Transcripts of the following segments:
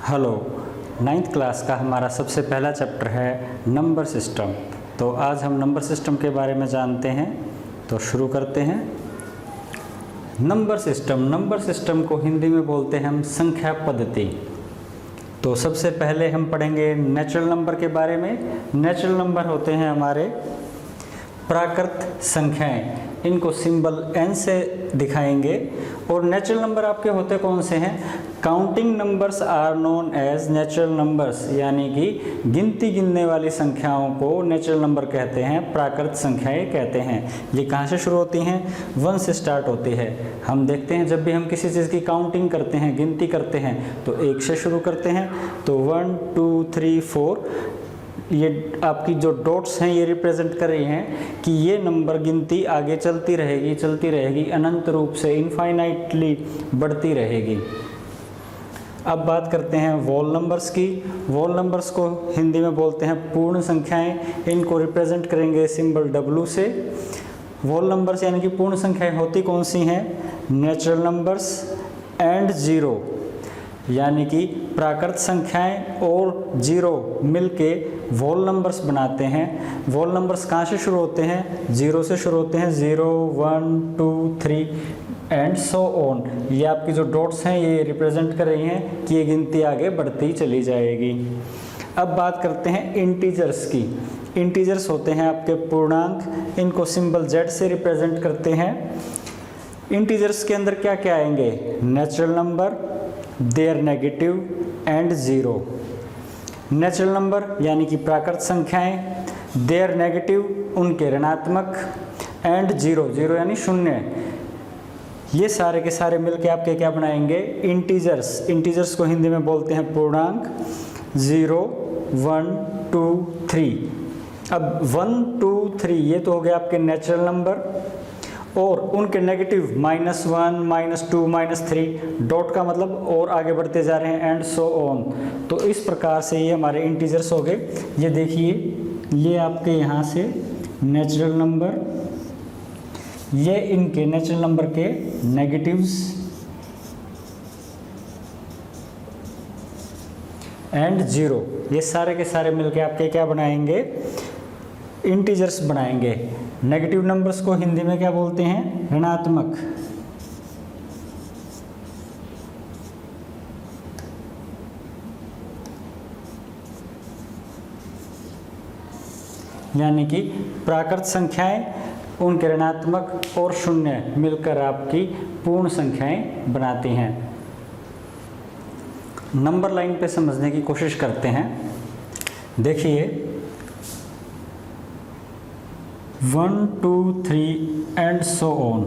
Hello, 9th class का हमारा सबसे पहला चैप्टर है नंबर सिस्टम। तो आज हम नंबर सिस्टम के बारे में जानते हैं, तो शुरू करते हैं। नंबर सिस्टम को हिंदी में बोलते हैं हम संख्या पद्धति। तो सबसे पहले हम पढ़ेंगे नेचुरल नंबर के बारे में। नेचुरल नंबर होते हैं हमारे प्राकृत संख्याएं, इनको सिंबल n से दिखाएंगे। और नेचुरल नंबर आपके होते कौन से हैं? Counting numbers are known as natural numbers, यानी कि गिनती गिनने वाली संख्याओं को नेचुरल नंबर कहते हैं, प्राकृत संख्याएं कहते हैं। ये कहाँ से शुरू होती हैं? 1 से स्टार्ट होती है। हम देखते हैं जब भी हम किसी चीज़ की काउंटिंग करते हैं, गिनती करते हैं, तो 1 से शुरू करते हैं। तो 1 2 3 4, ये आपकी जो डॉट्स हैं ये रिप्रेजेंट कर रही हैं कि ये नंबर गिनती आगे चलती रहेगी, अनंत रूप से इनफाइनाइटली बढ़ती रहेगी। अब बात करते हैं वोल नंबर्स की। वोल नंबर्स को हिंदी में बोलते हैं पूर्ण संख्याएं, इनको रिप्रेजेंट करेंगे सिंबल W से। वोल नंबर्स यानी कि पूर्ण संख्याएं होती कौन सी हैं? नेचुरल नंबर्स एंड जीरो, यानी कि प्राकृत संख्याएं और जीरो मिलके वोल नंबर्स बनाते हैं। वोल नंबर्स कहाँ से शुरू होते हैं? 0 से शुरू होते हैं। 0 1 2 3 एंड सो ऑन। ये आपकी जो डॉट्स हैं ये रिप्रेजेंट कर रही हैं कि ये गिनती आगे बढ़ती चली जाएगी। अब बात करते हैं इंटीजर्स की। इंटीजर्स होते हैं आपके पूर्णांक, इनको सिंबल Z से रिप्रेजेंट करते हैं। इंटीजर्स के अंदर क्या क्या आएंगे? Natural number, there negative and zero. Natural number यानी कि प्राकृत संख्याएं, देयर नेगेटिव उनके ऋणात्मक, एंड जीरो यानी शून्य। ये सारे के सारे मिलके आपके क्या बनाएंगे? इंटीजर्स। इंटीजर्स को हिंदी में बोलते हैं पूर्णांक। 0 1 2 3। अब 1 2 3 ये तो हो गए आपके नेचुरल नंबर, और उनके नेगेटिव -1 -2 -3, डॉट का मतलब और आगे बढ़ते जा रहे हैं, एंड सो ऑन। तो इस प्रकार से ये हमारे इंटीजर्स हो गए। ये देखिए, ये आपके यहाँ से नेचुरल नंबर, ये इनके नेचुरल नंबर के नेगेटिव्स एंड जीरो, ये सारे के सारे मिलके आपके क्या बनाएंगे? इंटीजर्स बनाएंगे। नेगेटिव नंबर्स को हिंदी में क्या बोलते हैं? ऋणात्मक। यानी कि प्राकृत संख्याएं, उनके ऋणात्मक और शून्य मिलकर आपकी पूर्ण संख्याएं बनाती हैं। नंबर लाइन पे समझने की कोशिश करते हैं। देखिए 1 2 3 एंड सो ऑन,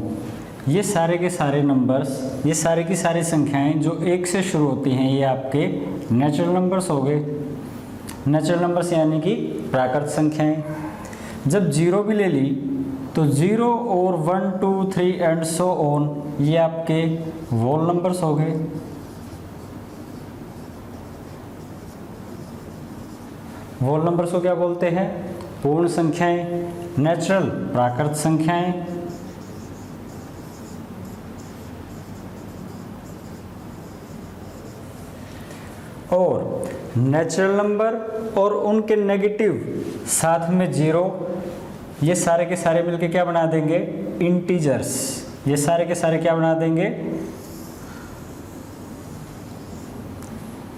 ये सारे के सारे नंबर्स, ये सारे की सारी संख्याएं जो 1 से शुरू होती हैं, ये आपके नेचुरल नंबर्स हो गए। नेचुरल नंबर्स यानी कि प्राकृत संख्याएं। जब 0 भी ले ली तो 0 और 1 2 3 एंड सो ऑन, ये आपके वोल नंबर्स हो गए। वोल नंबर्स को क्या बोलते हैं? पूर्ण संख्याएं। नेचुरल प्राकृत संख्याएं। और नेचुरल नंबर और उनके नेगेटिव साथ में जीरो, ये सारे के सारे मिलके क्या बना देंगे? इंटीजर्स। ये सारे के सारे क्या बना देंगे?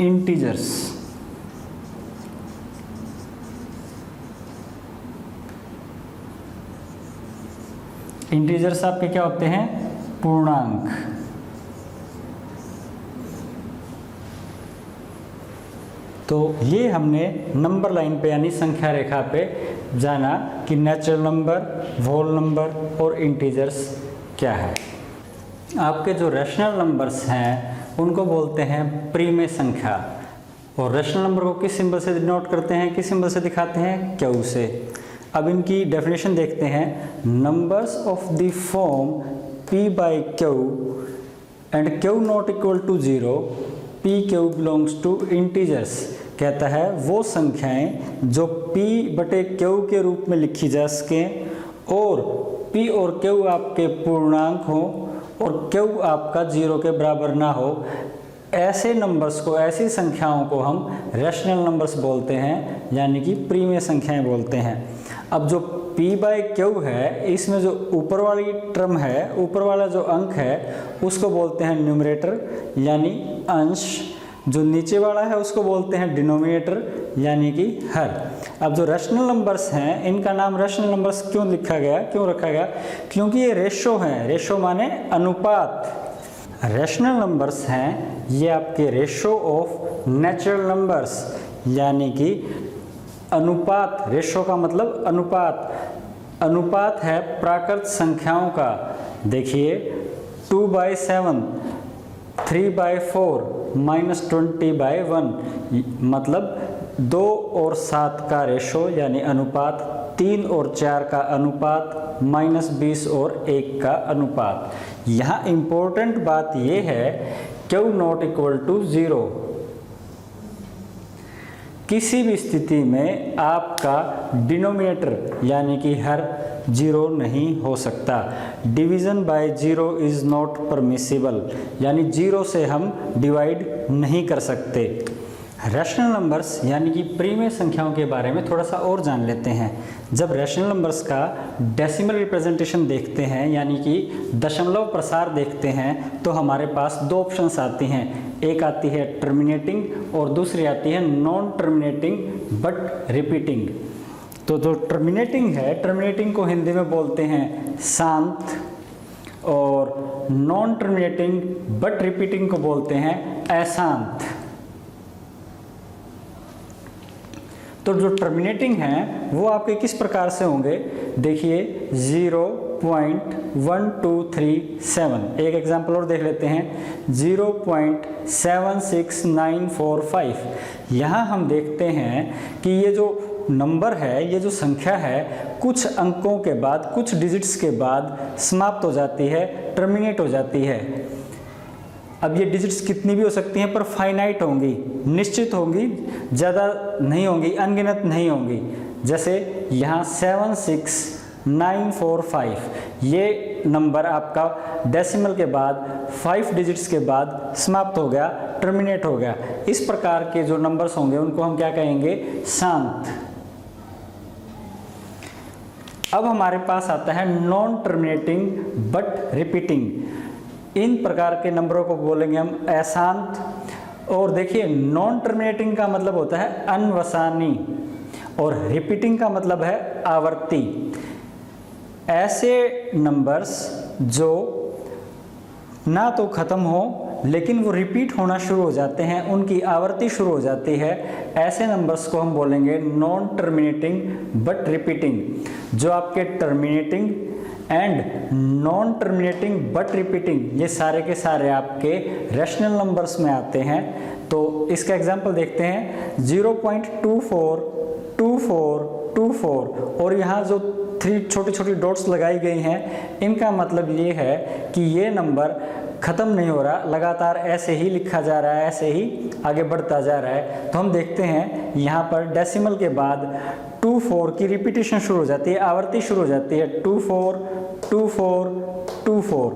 इंटीजर्स। इंटीजर्स आपके क्या होते हैं? पूर्णांक। तो ये हमने नंबर लाइन पे यानी संख्या रेखा पे जाना कि नेचुरल नंबर, वोल नंबर और इंटीजर्स क्या है। आपके जो रेशनल नंबर्स हैं उनको बोलते हैं प्रीमेय संख्या। और रेशनल नंबर को किस सिंबल से डिनोट करते हैं, किस सिंबल से दिखाते हैं? क्यू से। अब इनकी डेफिनेशन देखते हैं। Numbers of the form p by q and q not equal to 0, p q belongs to integers. कहता है वो संख्याएं जो p बटे क्यू के रूप में लिखी जा सकें और p और q आपके पूर्णांक हो और q आपका 0 के बराबर ना हो, ऐसे नंबर्स को, ऐसी संख्याओं को हम रैशनल नंबर्स बोलते हैं, यानी कि प्रीमेय संख्याएं बोलते हैं। अब जो p/q है, इसमें जो ऊपर वाली टर्म है, ऊपर वाला जो अंक है उसको बोलते हैं न्यूमरेटर यानी अंश, जो नीचे वाला है उसको बोलते हैं डिनोमिनेटर यानी कि हर। अब जो रैशनल नंबर्स हैं, इनका नाम रैशनल नंबर्स क्यों लिखा गया, क्यों रखा गया? क्योंकि ये रेशो हैं। रेशो माने अनुपात। रैशनल नंबर्स हैं ये आपके रेशो ऑफ नेचुरल नंबर्स, यानी कि अनुपात। रेशो का मतलब अनुपात। अनुपात है प्राकृत संख्याओं का। देखिए 2/7, 3/4, -20/1, मतलब 2 और 7 का रेशो यानी अनुपात, 3 और 4 का अनुपात, -20 और 1 का अनुपात। यहाँ इम्पोर्टेंट बात ये है Q ≠ 0। किसी भी स्थिति में आपका डिनोमिनेटर यानी कि हर 0 नहीं हो सकता। Division by 0 is not permissible, यानी 0 से हम डिवाइड नहीं कर सकते। रैशनल नंबर्स यानी कि प्रीमेय संख्याओं के बारे में थोड़ा सा और जान लेते हैं। जब रैशनल नंबर्स का डेसिमल रिप्रेजेंटेशन देखते हैं, यानी कि दशमलव प्रसार देखते हैं, तो हमारे पास 2 ऑप्शंस आती हैं। एक आती है टर्मिनेटिंग और दूसरी आती है नॉन टर्मिनेटिंग बट रिपीटिंग। तो जो टर्मिनेटिंग है, टर्मिनेटिंग को हिंदी में बोलते हैं शांत, और नॉन टर्मिनेटिंग बट रिपीटिंग को बोलते हैं अशांत। तो जो टर्मिनेटिंग हैं वो आपके किस प्रकार से होंगे? देखिए 0.1237। एक एग्जांपल और देख लेते हैं, 0.76945। यहाँ हम देखते हैं कि ये जो नंबर है, ये जो संख्या है, कुछ अंकों के बाद, कुछ डिजिट्स के बाद समाप्त हो जाती है, टर्मिनेट हो जाती है। अब ये डिजिट्स कितनी भी हो सकती हैं, पर फाइनाइट होंगी, निश्चित होंगी, ज़्यादा नहीं होंगी, अनगिनत नहीं होंगी। जैसे यहाँ 76945, ये नंबर आपका डेसिमल के बाद 5 डिजिट्स के बाद समाप्त हो गया, टर्मिनेट हो गया। इस प्रकार के जो नंबर्स होंगे उनको हम क्या कहेंगे? शांत। अब हमारे पास आता है नॉन टर्मिनेटिंग बट रिपीटिंग। इन प्रकार के नंबरों को बोलेंगे हम अशांत। और देखिए नॉन टर्मिनेटिंग का मतलब होता है अनवसानी, और रिपीटिंग का मतलब है आवर्ती। ऐसे नंबर्स जो ना तो ख़त्म हो लेकिन वो रिपीट होना शुरू हो जाते हैं, उनकी आवर्ती शुरू हो जाती है, ऐसे नंबर्स को हम बोलेंगे नॉन टर्मिनेटिंग बट रिपीटिंग। जो आपके terminating and non terminating but repeating, ये सारे के सारे आपके रैशनल नंबर्स में आते हैं। तो इसका एग्जांपल देखते हैं, 0.242424, और यहाँ जो 3 छोटी छोटी डॉट्स लगाई गई हैं, इनका मतलब ये है कि ये नंबर ख़त्म नहीं हो रहा, लगातार ऐसे ही लिखा जा रहा है, ऐसे ही आगे बढ़ता जा रहा है। तो हम देखते हैं यहाँ पर डेसिमल के बाद 24 की रिपीटेशन शुरू हो जाती है, आवर्ती शुरू हो जाती है, 24 24 24।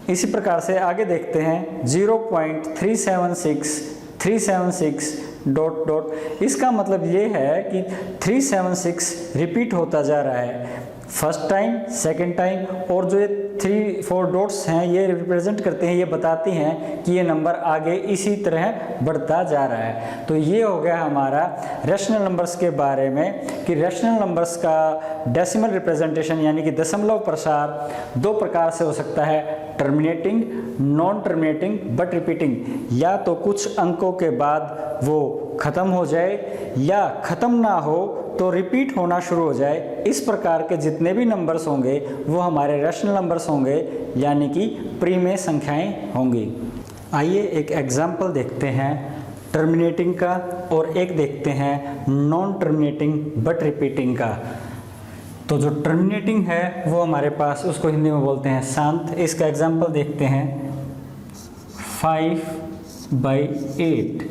इसी प्रकार से आगे देखते हैं 0.376 376 डॉट डॉट। इसका मतलब ये है कि 376 रिपीट होता जा रहा है, फर्स्ट टाइम, सेकेंड टाइम, और जो ये 3-4 डॉट्स हैं ये रिप्रेजेंट करते हैं, ये बताती हैं कि ये नंबर आगे इसी तरह बढ़ता जा रहा है। तो ये हो गया हमारा रैशनल नंबर्स के बारे में कि रैशनल नंबर्स का डेसिमल रिप्रेजेंटेशन यानी कि दशमलव प्रसार 2 प्रकार से हो सकता है, terminating, non terminating but repeating. या तो कुछ अंकों के बाद वो ख़त्म हो जाए, या ख़त्म ना हो तो रिपीट होना शुरू हो जाए। इस प्रकार के जितने भी नंबर्स होंगे वो हमारे रैशनल नंबर्स होंगे, यानी कि प्रीमेय संख्याएं होंगी। आइए एक एग्जाम्पल देखते हैं टर्मिनेटिंग का, और एक देखते हैं नॉन टर्मिनेटिंग बट रिपीटिंग का। तो जो टर्मिनेटिंग है वो हमारे पास, उसको हिंदी में बोलते हैं शांत। इसका एग्जाम्पल देखते हैं 5/8।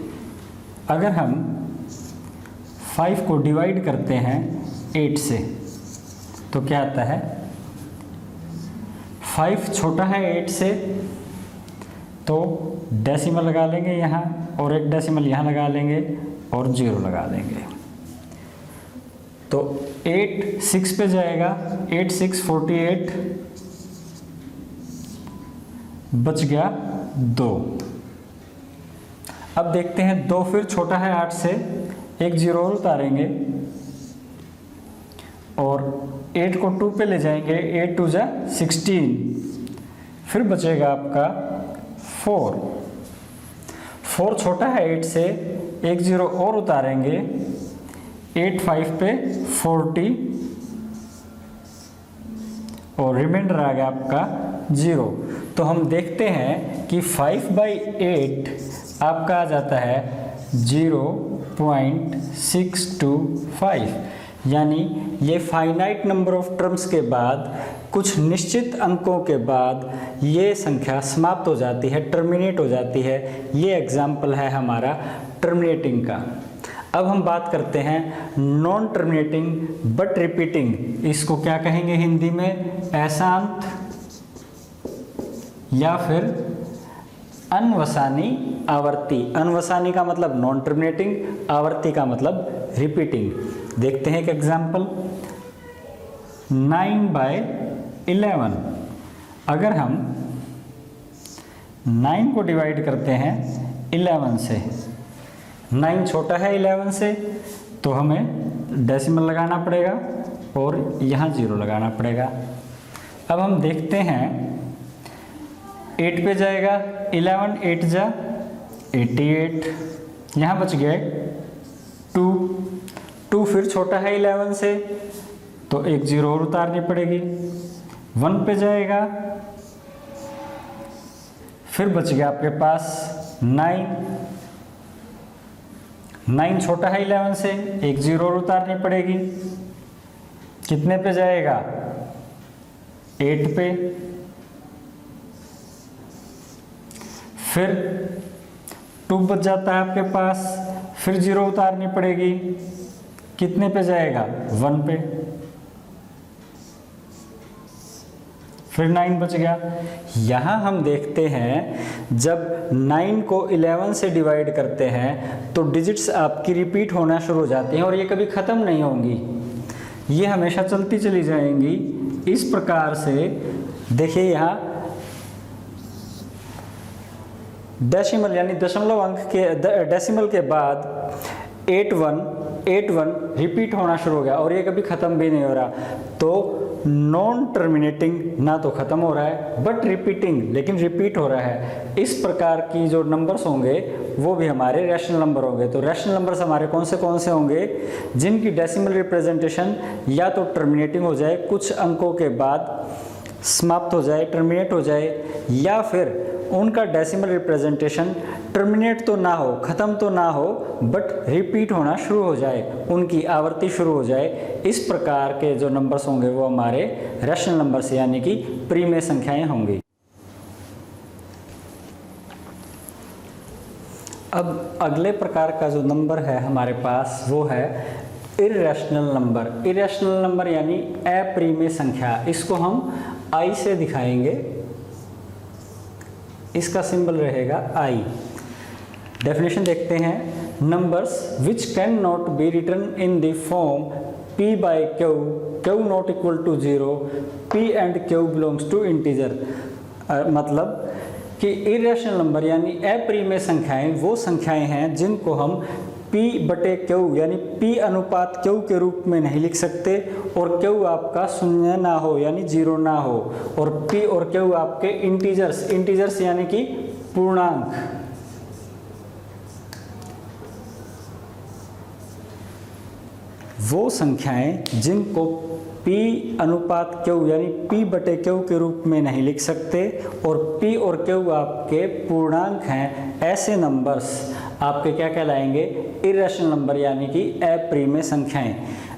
अगर हम 5 को डिवाइड करते हैं 8 से तो क्या आता है? 5 छोटा है 8 से, तो डेसिमल लगा लेंगे यहाँ और एक डेसिमल यहाँ लगा लेंगे और 0 लगा देंगे। तो 8 6 पे जाएगा, 8 6 48, बच गया 2। अब देखते हैं 2 फिर छोटा है 8 से, एक 0 और उतारेंगे और 8 को 2 पे ले जाएंगे, 8 2 जा 16, फिर बचेगा आपका 4। 4 छोटा है 8 से, एक 0 और उतारेंगे, 8 5 पे 40 और रिमाइंडर आ गया आपका 0। तो हम देखते हैं कि 5/8 आपका आ जाता है 0.625, यानी ये फाइनाइट नंबर ऑफ टर्म्स के बाद कुछ निश्चित अंकों के बाद ये संख्या समाप्त हो जाती है, टर्मिनेट हो जाती है। ये एग्जाम्पल है हमारा टर्मिनेटिंग का। अब हम बात करते हैं नॉन टर्मिनेटिंग बट रिपीटिंग। इसको क्या कहेंगे हिंदी में? अशांत या फिर अनवसानी आवर्ती। अनवसानी का मतलब नॉन टर्मिनेटिंग, आवर्ती का मतलब रिपीटिंग। देखते हैं एक एग्जाम्पल, 9/11। अगर हम 9 को डिवाइड करते हैं 11 से, 9 छोटा है 11 से, तो हमें डेसिमल लगाना पड़ेगा और यहाँ 0 लगाना पड़ेगा। अब हम देखते हैं 8 पे जाएगा, 11 8 जा 88, यहाँ बच गए 2 फिर छोटा है 11 से, तो एक 0 और उतारनी पड़ेगी। 1 पे जाएगा, फिर बच गया आपके पास 9 छोटा है 11 से, एक 0 और उतारनी पड़ेगी। कितने पे जाएगा? 8 पे। फिर 2 बच जाता है आपके पास, फिर 0 उतारनी पड़ेगी। कितने पे जाएगा? 1 पे। फिर 9 बच गया। यहाँ हम देखते हैं जब 9 को 11 से डिवाइड करते हैं तो डिजिट्स आपकी रिपीट होना शुरू हो जाती हैं और ये कभी ख़त्म नहीं होंगी, ये हमेशा चलती चली जाएंगी। इस प्रकार से देखिए यहाँ डेसिमल यानी दशमलव अंक के डेसिमल के बाद 81 रिपीट होना शुरू हो गया और ये कभी ख़त्म भी नहीं हो रहा। तो नॉन टर्मिनेटिंग ना तो ख़त्म हो रहा है बट रिपीटिंग, लेकिन रिपीट हो रहा है। इस प्रकार की जो नंबर्स होंगे वो भी हमारे रैशनल नंबर होंगे। तो रैशनल नंबर्स हमारे कौन से होंगे? जिनकी डेसिमल रिप्रेजेंटेशन या तो टर्मिनेटिंग हो जाए, कुछ अंकों के बाद समाप्त हो जाए, टर्मिनेट हो जाए, या फिर उनका डेसिमल रिप्रेजेंटेशन टर्मिनेट तो ना हो, ख़त्म तो ना हो, बट रिपीट होना शुरू हो जाए, उनकी आवर्ती शुरू हो जाए। इस प्रकार के जो नंबर्स होंगे वो हमारे रैशनल नंबर्स यानी कि प्रीमेय संख्याएं होंगी। अब अगले प्रकार का जो नंबर है हमारे पास वो है इर्रेशनल नंबर। इर्रेशनल नंबर यानी अप्रीमेय संख्या। इसको हम आई से दिखाएंगे, इसका सिंबल रहेगा आई। डेफिनेशन देखते हैं, numbers which can not be written in the form p by q, q not equal to 0, p and q belongs to integer. मतलब कि इरेशनल नंबर यानी अप्रीमेय संख्याएं वो संख्याएं हैं जिनको हम p/q यानी p अनुपात q के रूप में नहीं लिख सकते और q आपका शून्य ना हो यानी 0 ना हो, और p और q आपके इंटीजर्स यानी कि पूर्णांक। वो संख्याएं जिनको p अनुपात q यानी p/q के रूप में नहीं लिख सकते और p और q आपके पूर्णांक हैं, ऐसे नंबर्स आपके क्या कहलाएंगे? इरेशनल नंबर यानी कि अप्रीमेय संख्याएं।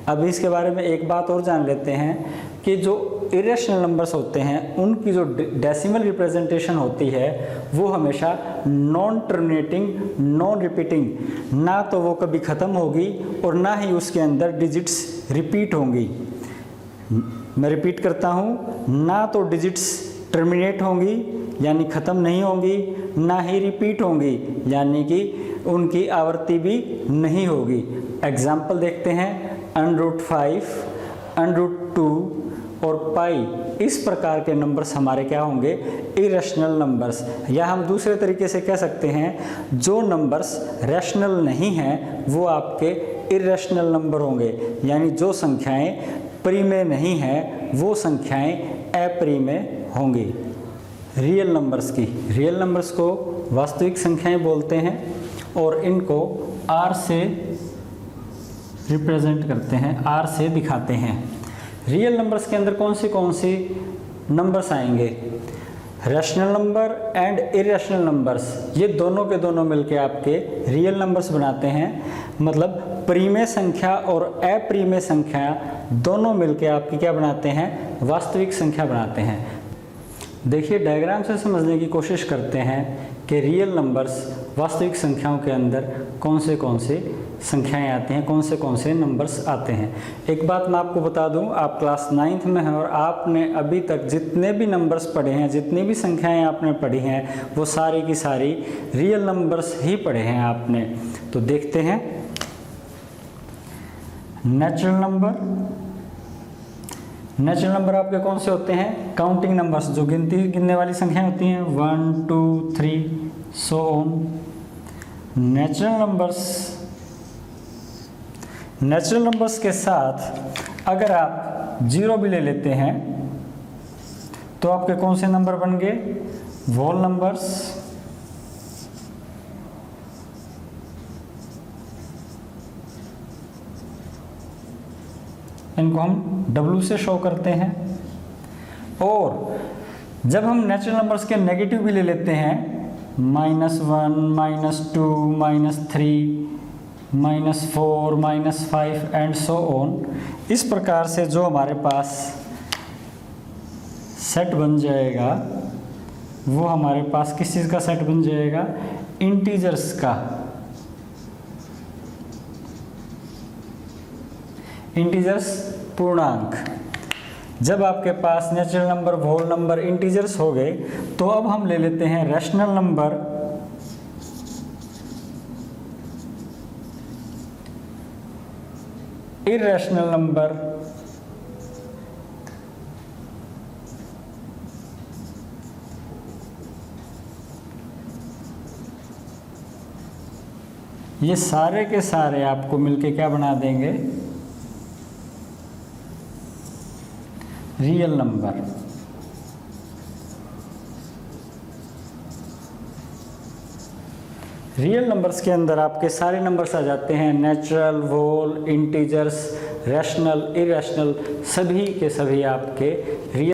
अब इसके बारे में एक बात और जान लेते हैं कि जो इरेशनल नंबर्स होते हैं उनकी जो डेसिमल रिप्रेजेंटेशन होती है वो हमेशा नॉन टर्मिनेटिंग, नॉन रिपीटिंग, ना तो वो कभी ख़त्म होगी और ना ही उसके अंदर डिजिट्स रिपीट होंगी। मैं रिपीट करता हूँ, ना तो डिजिट्स टर्मिनेट होंगी यानी ख़त्म नहीं होंगी, ना ही रिपीट होंगी यानी कि उनकी आवृत्ति भी नहीं होगी। एग्जाम्पल देखते हैं, √5, √2 और पाई, इस प्रकार के नंबर्स हमारे क्या होंगे, इरेशनल नंबर्स। या हम दूसरे तरीके से कह सकते हैं जो नंबर्स रैशनल नहीं हैं वो आपके इरेशनल नंबर होंगे, यानी जो संख्याएं परिमेय नहीं हैं वो संख्याएं अपरिमेय होंगी। रियल नंबर्स को वास्तविक संख्याएं बोलते हैं और इनको R से रिप्रेजेंट करते हैं, R से दिखाते हैं। रियल नंबर्स के अंदर कौन सी नंबर्स आएंगे, rational number and irrational numbers, ये दोनों के दोनों मिलके आपके रियल नंबर्स बनाते हैं। मतलब परिमेय संख्या और अपरिमेय संख्या दोनों मिलके आपकी क्या बनाते हैं, वास्तविक संख्या बनाते हैं। देखिए डायग्राम से समझने की कोशिश करते हैं कि रियल नंबर्स वास्तविक संख्याओं के अंदर कौन से संख्याएं आती हैं, कौन से नंबर्स आते हैं। एक बात मैं आपको बता दूं, आप क्लास 9th में हैं और आपने अभी तक जितने भी नंबर्स पढ़े हैं, जितनी भी संख्याएं आपने पढ़ी हैं, वो सारी की सारी रियल नंबर्स ही पढ़े हैं आपने। तो देखते हैं, नेचुरल नंबर आपके कौन से होते हैं, काउंटिंग नंबर्स, जो गिनने वाली संख्याएं होती हैं, 1 2 3 सो ऑन। नेचुरल नंबर्स के साथ अगर आप 0 भी ले लेते हैं तो आपके कौन से नंबर बन गए, होल नंबर्स। इनको हम W से शो करते हैं। और जब हम नेचुरल नंबर्स के नेगेटिव भी ले लेते हैं, -1 -2 -3 -4 -5 एंड सो ऑन, इस प्रकार से जो हमारे पास सेट बन जाएगा वो हमारे पास किस चीज़ का सेट बन जाएगा, इंटीजर्स का। इंटीजर्स पूर्णांक। जब आपके पास natural number, whole number, integers हो गए तो अब हम ले लेते हैं रैशनल नंबर, इरेशनल नंबर, ये सारे के सारे आपको मिलके क्या बना देंगे, रियल नंबर। रियल नंबर्स के अंदर आपके सारे नंबर्स आ जाते हैं, natural, whole, integers, rational, irrational, सभी के सभी आपके रियल